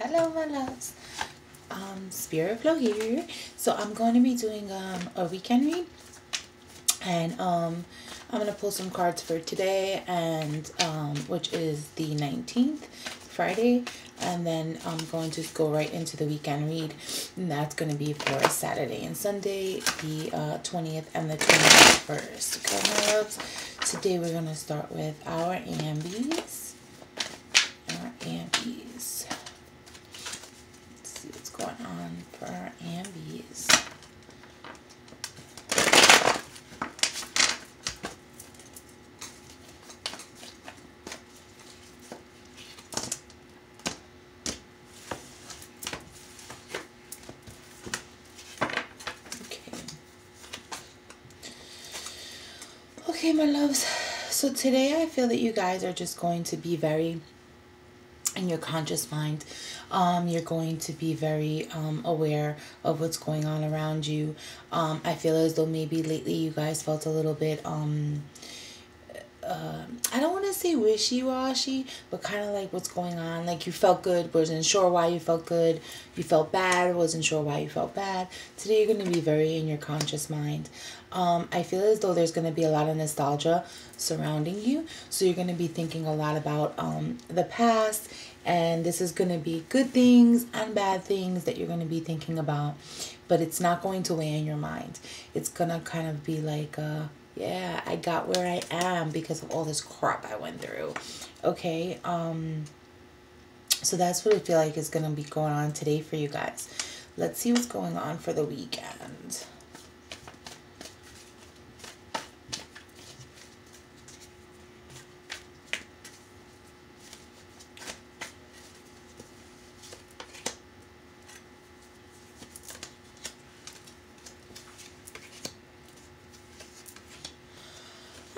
Hello my loves. Spirit Flow here. So I'm going to be doing a weekend read, and I'm gonna pull some cards for today, and which is the 19th, Friday, and then I'm going to go right into the weekend read, and that's going to be for Saturday and Sunday, the 20th and the 21st. Okay, my loves. Today we're going to start with our ambies. Let's see what's going on for our ambies. Okay, my loves. So today I feel that you guys are just going to be very in your conscious mind. You're going to be very aware of what's going on around you. I feel as though maybe lately you guys felt a little bit I don't want to say wishy-washy, but kind of like what's going on. Like you felt good, wasn't sure why you felt good. You felt bad, wasn't sure why you felt bad. Today you're going to be very in your conscious mind. I feel as though there's going to be a lot of nostalgia surrounding you. So you're going to be thinking a lot about the past. And this is going to be good things and bad things that you're going to be thinking about. But it's not going to weigh in your mind. It's going to kind of be like yeah, I got where I am because of all this crap I went through. Okay, so that's what I feel like is going to be going on today for you guys. Let's see what's going on for the weekend.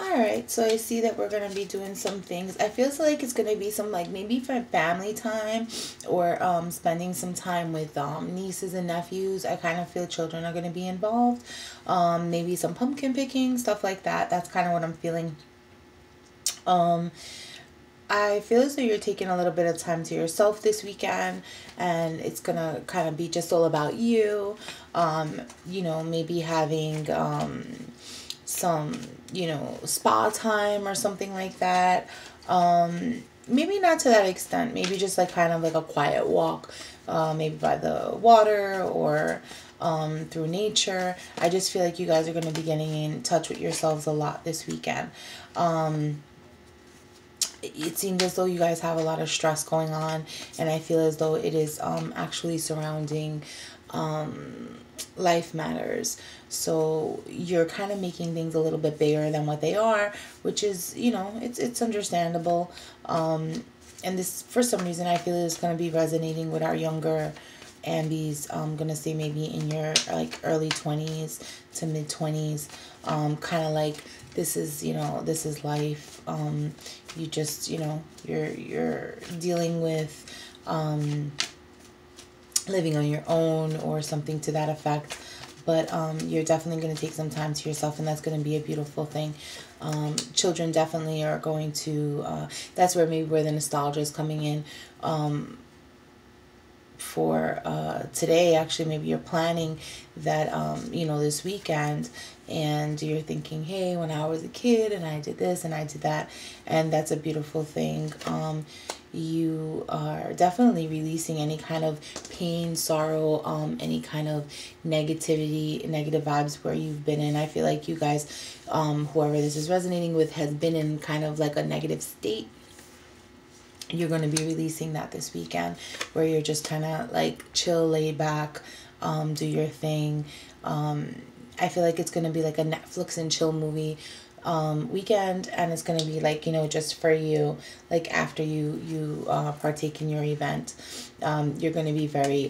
Alright, so I see that we're going to be doing some things. I feel like it's going to be some, like, maybe for family time or spending some time with nieces and nephews. I kind of feel children are going to be involved. Maybe some pumpkin picking, stuff like that. That's kind of what I'm feeling. I feel as though you're taking a little bit of time to yourself this weekend, and it's going to kind of be just all about you. You know, maybe having some, you know, spa time or something like that. Maybe not to that extent. Maybe just like kind of like a quiet walk, maybe by the water or through nature. I just feel like you guys are going to be getting in touch with yourselves a lot this weekend. It seems as though you guys have a lot of stress going on, and I feel as though it is actually surrounding life matters. So you're kind of making things a little bit bigger than what they are, which is, you know, it's understandable. And this, for some reason, I feel is going to be resonating with our younger ambies. I'm going to say maybe in your like early 20s to mid 20s, kind of like this is, you know, this is life. You just, you know, you're dealing with living on your own or something to that effect. But you're definitely going to take some time to yourself, and that's going to be a beautiful thing. Children definitely are going to, that's where maybe where the nostalgia is coming in. For today, actually, maybe you're planning that, you know, this weekend, and you're thinking, hey, when I was a kid and I did this and I did that, and that's a beautiful thing. You are definitely releasing any kind of pain, sorrow, any kind of negativity, negative vibes where you've been in. I feel like you guys, whoever this is resonating with, has been in kind of like a negative state. You're going to be releasing that this weekend, where you're just kind of like chill, laid back, do your thing. I feel like it's going to be like a Netflix and chill movie weekend, and it's going to be like, you know, just for you, like after you partake in your event. You're going to be very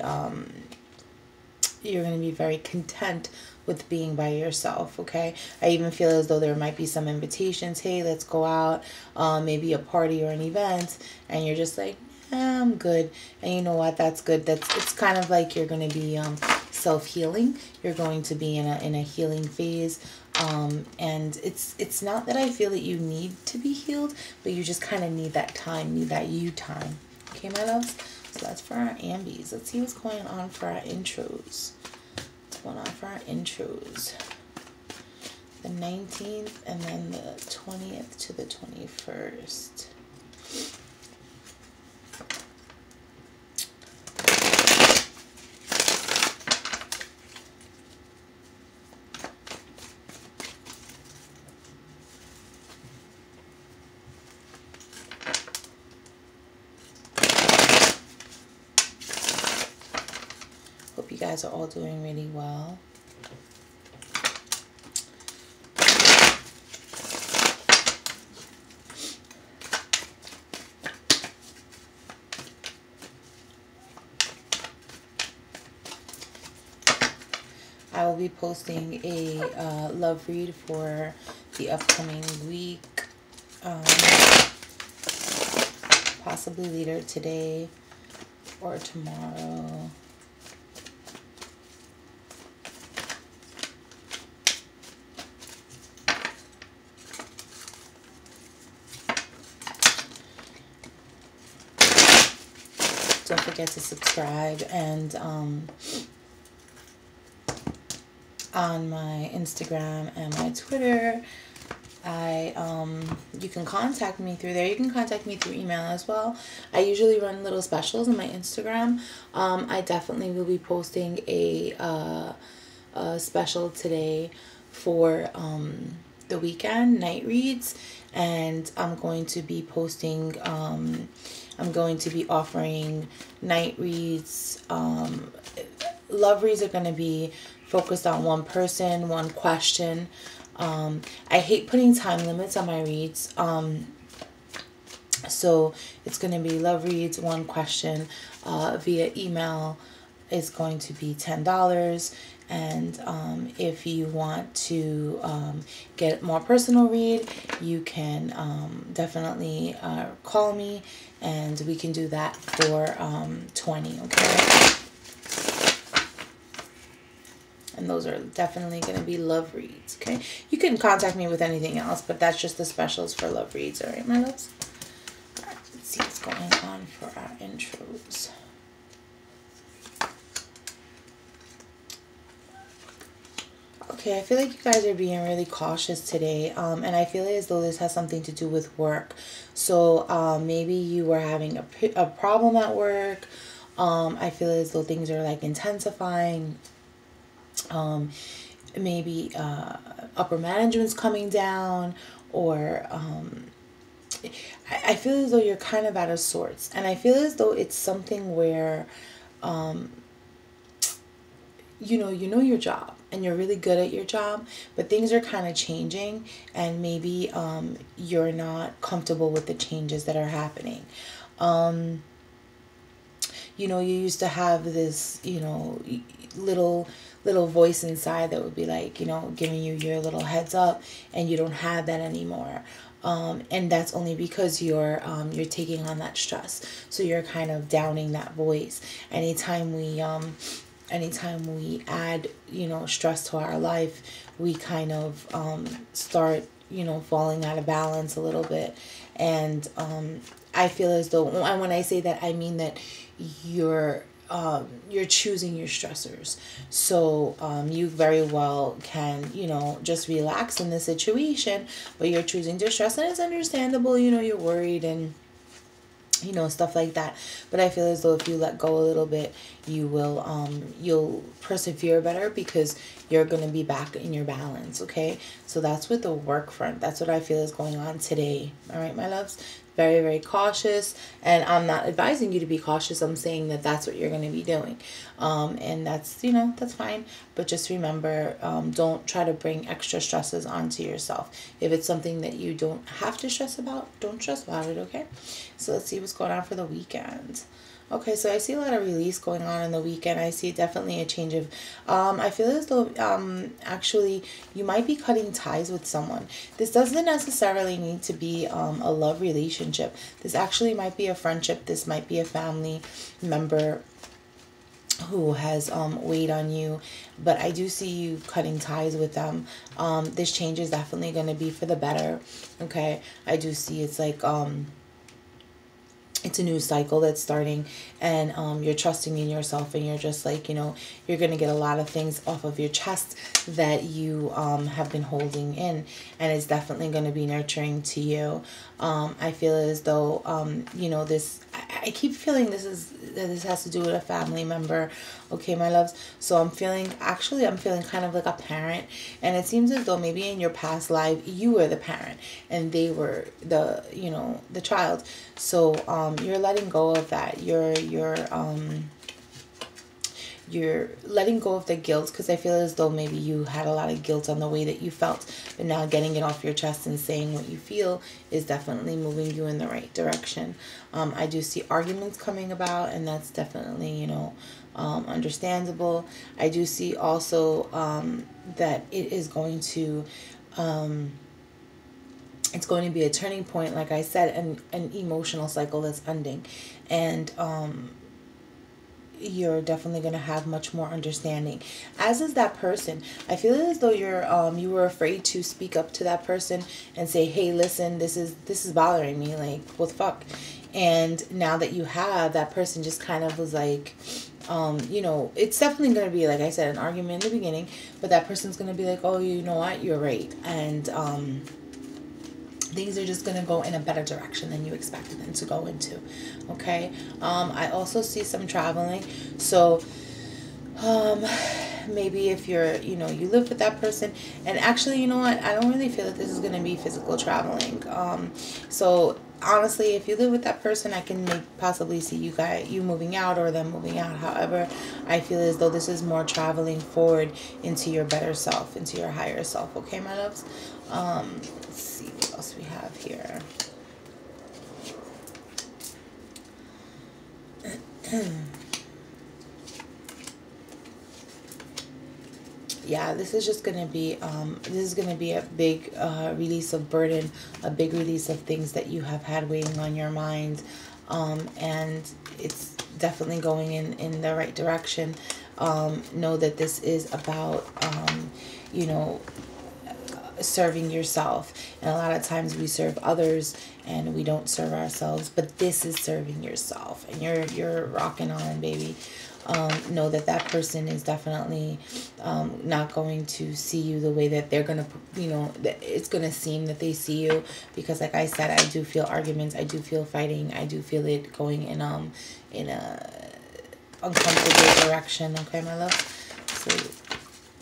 content with being by yourself. Okay, I even feel as though there might be some invitations. Hey, let's go out, maybe a party or an event, and you're just like, I'm good. And you know what, that's good. It's kind of like you're going to be self-healing. You're going to be in a healing phase. And it's not that I feel that you need to be healed, but you just kind of need that time, need that you time. Okay, my loves? So that's for our ambies. Let's see what's going on for our intros. What's going on for our intros? The 19th and then the 20th to the 21st. Hope you guys are all doing really well. I will be posting a love read for the upcoming week, possibly later today or tomorrow. Don't forget to subscribe, and on my Instagram and my Twitter, you can contact me through there. You can contact me through email as well. I usually run little specials on my Instagram. I definitely will be posting a special today for the weekend night reads, and I'm going to be posting I'm going to be offering night reads. Love reads are going to be focused on one person, one question. I hate putting time limits on my reads. So it's going to be love reads, one question, via email is going to be $10. And if you want to get more personal read, you can definitely call me, and we can do that for $20, okay? And those are definitely going to be love reads, okay? You can contact me with anything else, but that's just the specials for love reads, all right, my loves? All right, let's see what's going on for our intros. Okay, I feel like you guys are being really cautious today, and I feel as though this has something to do with work. So maybe you were having a problem at work. I feel as though things are like intensifying. Maybe upper management's coming down, or I feel as though you're kind of out of sorts, and I feel as though it's something where you know your job and you're really good at your job, but things are kind of changing, and maybe you're not comfortable with the changes that are happening. You know, you used to have this, you know, little voice inside that would be like, you know, giving you your little heads up, and you don't have that anymore. And that's only because you're taking on that stress. So you're kind of downing that voice. Anytime we add, you know, stress to our life, we kind of start, you know, falling out of balance a little bit. And I feel as though, and when I say that, I mean that you're choosing your stressors. So you very well can, you know, just relax in the situation, but you're choosing to stress, and it's understandable, you know, you're worried and, you know, stuff like that. But I feel as though if you let go a little bit, you will you'll persevere better, because you're going to be back in your balance, okay? So that's with the work front. That's what I feel is going on today. All right, my loves? Very, very cautious, and I'm not advising you to be cautious. I'm saying that that's what you're going to be doing, and that's, you know, that's fine. But just remember, don't try to bring extra stresses onto yourself. If it's something that you don't have to stress about, don't stress about it, okay? So let's see what's going on for the weekend. Okay, so I see a lot of release going on in the weekend. I see definitely a change of, I feel as though, actually, you might be cutting ties with someone. This doesn't necessarily need to be a love relationship. This actually might be a friendship. This might be a family member who has weighed on you, but I do see you cutting ties with them. This change is definitely going to be for the better, okay? I do see it's like, it's a new cycle that's starting, and you're trusting in yourself, and you're just like, you're going to get a lot of things off of your chest that you have been holding in, and it's definitely going to be nurturing to you. I feel as though this, I keep feeling this has to do with a family member. Okay, my loves. So I'm feeling kind of like a parent, and it seems as though maybe in your past life you were the parent and they were the child. So you're letting go of that. You're letting go of the guilt, because I feel as though maybe you had a lot of guilt on the way that you felt, but now getting it off your chest and saying what you feel is definitely moving you in the right direction. I do see arguments coming about, and that's definitely understandable. I do see also that it is going to it's going to be a turning point, like I said, an emotional cycle that's ending, and you're definitely going to have much more understanding, as is that person. I feel as though you were afraid to speak up to that person and say, hey, listen, this is bothering me, like, what the fuck. And now that you have, that person just kind of was like, it's definitely going to be, like I said, an argument in the beginning, but that person's going to be like, oh, you know what, you're right, and things are just going to go in a better direction than you expected them to go into. Okay. I also see some traveling. So maybe if you're, you live with that person, and actually, you know what, I don't really feel that this is going to be physical traveling. So honestly, if you live with that person, I can possibly see you moving out, or them moving out. However, I feel as though this is more traveling forward into your better self, into your higher self. Okay, my loves. Let's see what else we have here. Yeah, this is just going to be a big release of burden, a big release of things that you have had weighing on your mind, and it's definitely going in the right direction. Know that this is about serving yourself, and a lot of times we serve others and we don't serve ourselves, but this is serving yourself, and you're rocking on, baby. Know that that person is definitely not going to see you the way that they're going to, that it's going to seem that they see you, because like I said, I do feel arguments, I do feel fighting, I do feel it going in a uncomfortable direction. Okay, my love. So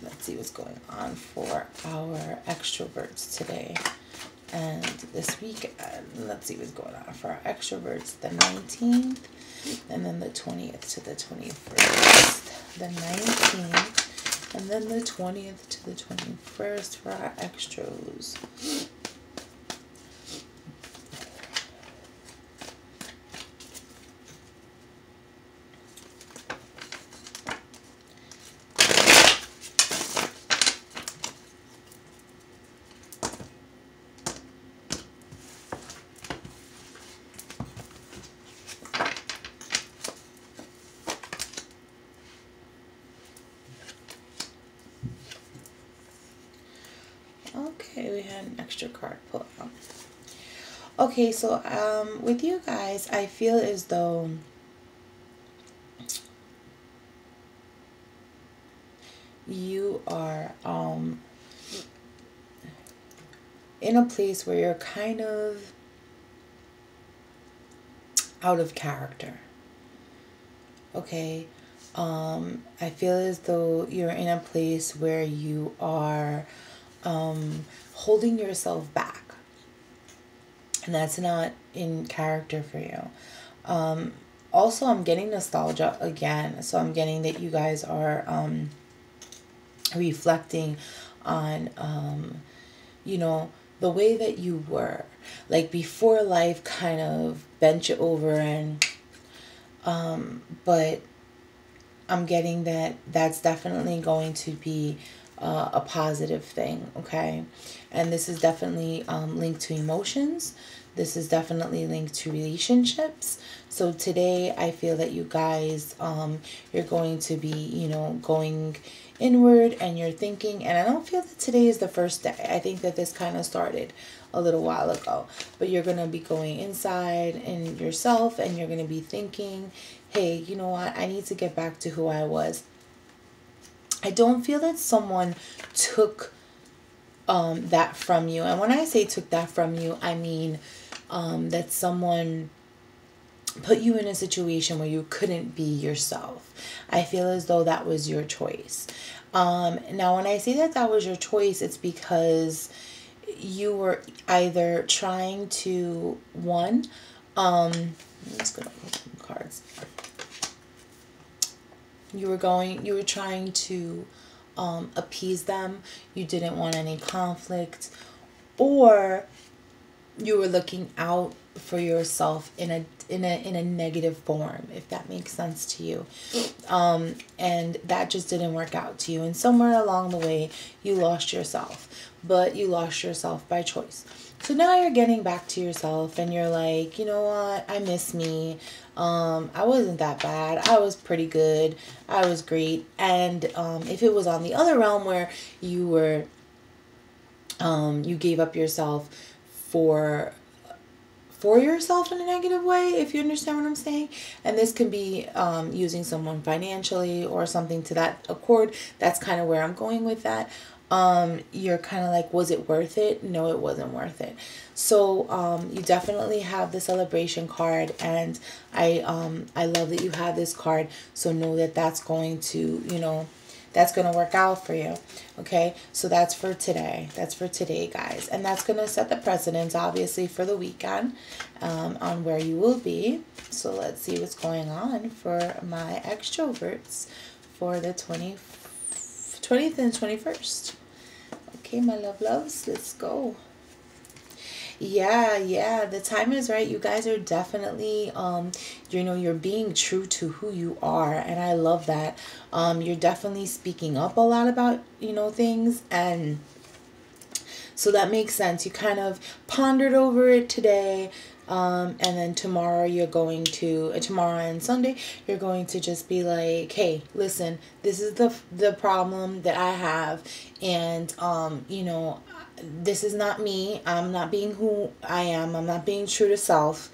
let's see what's going on for our extroverts today and this week. Let's see what's going on for our extroverts. The 19th, and then the 20th to the 21st. The 19th, and then the 20th to the 21st for our extros. Okay, we had an extra card pulled out. Okay, so with you guys, I feel as though you are in a place where you're kind of out of character. Okay, I feel as though you're in a place where you are holding yourself back, and that's not in character for you. Also, I'm getting nostalgia again, so I'm getting that you guys are reflecting on the way that you were, like before life kind of bent you over, and but I'm getting that that's definitely going to be a positive thing. Okay, and this is definitely linked to emotions. This is definitely linked to relationships. So today I feel that you guys, you're going to be, you know, going inward and you're thinking, and I don't feel that today is the first day. I think that this kind of started a little while ago, but you're going to be going inside in yourself and you're going to be thinking, hey, you know what? I need to get back to who I was. I don't feel that someone took that from you. And when I say took that from you, I mean that someone put you in a situation where you couldn't be yourself. I feel as though that was your choice. Now, when I say that that was your choice, it's because you were either trying to, one, let's go to some cards. You were trying to appease them. You didn't want any conflict, or you were looking out for yourself in a negative form, if that makes sense to you. And that just didn't work out to you. And somewhere along the way, you lost yourself, but you lost yourself by choice. So now you're getting back to yourself and you're like, you know what? I miss me. I wasn't that bad. I was pretty good. I was great. And if it was on the other realm where you were, you gave up yourself for yourself in a negative way, if you understand what I'm saying. And this can be using someone financially or something to that accord. That's kind of where I'm going with that. You're kind of like, was it worth it? No, it wasn't worth it. So you definitely have the celebration card, and I love that you have this card. So know that that's going to, you know, that's going to work out for you. Okay, so that's for today. That's for today, guys. And that's going to set the precedence, obviously, for the weekend on where you will be. So let's see what's going on for my extroverts for the 20th and 21st. Okay, my loves, let's go. Yeah, the time is right. You guys are definitely, you know, you're being true to who you are, and I love that. You're definitely speaking up a lot about, you know, things, and so that makes sense. You kind of pondered over it today, and then tomorrow you're going to, tomorrow and Sunday, you're going to just be like, hey, listen, this is the problem that I have, and, you know, this is not me. I'm not being who I am. I'm not being true to self.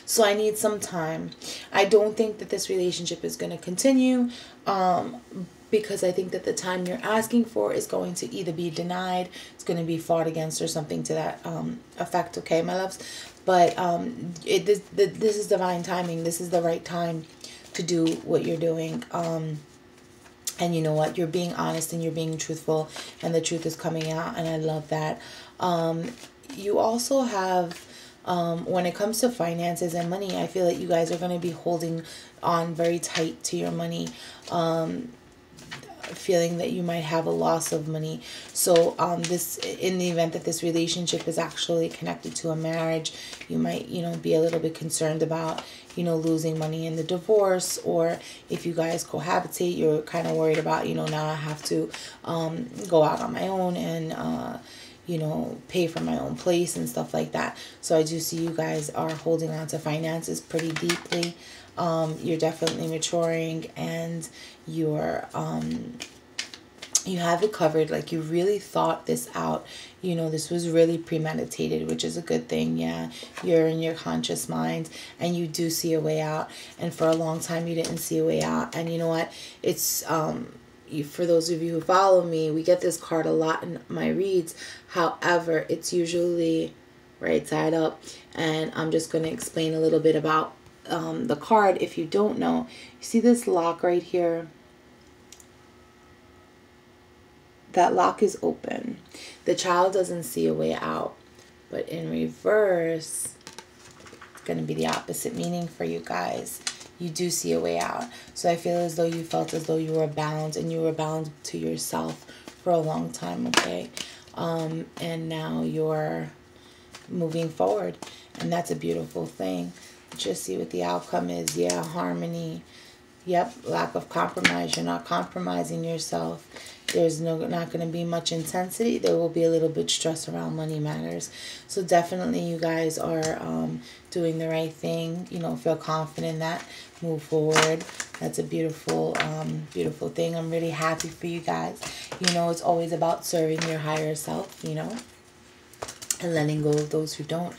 So I need some time. I don't think that this relationship is going to continue because I think that the time you're asking for is going to either be denied, it's going to be fought against, or something to that effect. Okay, my loves? But this is divine timing. This is the right time to do what you're doing. And you know what? You're being honest and you're being truthful, and the truth is coming out, and I love that. You also have, when it comes to finances and money, I feel that you guys are going to be holding on very tight to your money, feeling that you might have a loss of money. So this, in the event that this relationship is actually connected to a marriage, you might, you know, be a little bit concerned about, you know, losing money in the divorce, or if you guys cohabitate, you're kind of worried about, you know, now I have to go out on my own and you know, pay for my own place and stuff like that. So I do see you guys are holding on to finances pretty deeply. You're definitely maturing, and you're you have it covered. Like, you really thought this out. You know, this was really premeditated, which is a good thing. Yeah, you're in your conscious mind, and you do see a way out. And for a long time, you didn't see a way out. And you know what? It's for those of you who follow me, we get this card a lot in my reads. However, it's usually right side up, and I'm just going to explain a little bit about the card if you don't know. You see this lock right here? That lock is open. The child doesn't see a way out. But in reverse, it's going to be the opposite meaning for you guys. You do see a way out. So I feel as though you felt as though you were bound, and you were bound to yourself for a long time, okay? And now you're moving forward, and that's a beautiful thing. Just see what the outcome is. Yeah, harmony. Yep, lack of compromise. You're not compromising yourself. There's not going to be much intensity. There will be a little bit stress around money matters. So definitely you guys are doing the right thing. You know, feel confident in that. Move forward. That's a beautiful, beautiful thing. I'm really happy for you guys. You know, it's always about serving your higher self, you know, and letting go of those who don't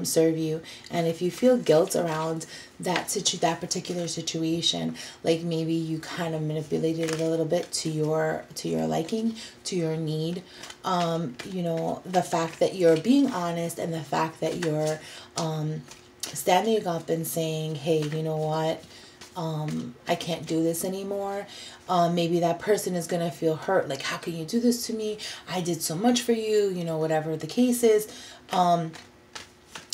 serve you. And if you feel guilt around that particular situation, like maybe you kind of manipulated it a little bit to your liking, to your need, you know, the fact that you're being honest and the fact that you're standing up and saying, hey, you know what, I can't do this anymore. Maybe that person is going to feel hurt. Like, how can you do this to me? I did so much for you, you know, whatever the case is.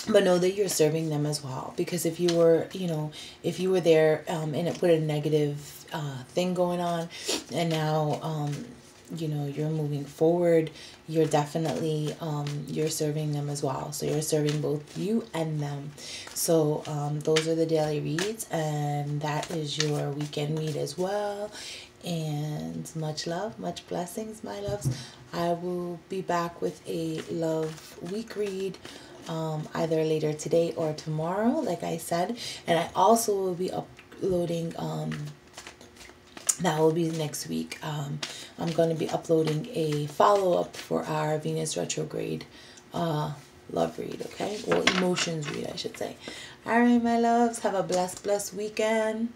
But know that you're serving them as well. Because if you were, you know, if you were there and it put a negative thing going on, and now, you know, you're moving forward, you're definitely, you're serving them as well. So you're serving both you and them. So those are the daily reads, and that is your weekend read as well. And much love, much blessings, my loves. I will be back with a love week read either later today or tomorrow, like I said. And I also will be uploading, that will be next week. I'm going to be uploading a follow-up for our Venus retrograde love read, okay? Well, emotions read, I should say. All right, my loves, have a blessed weekend.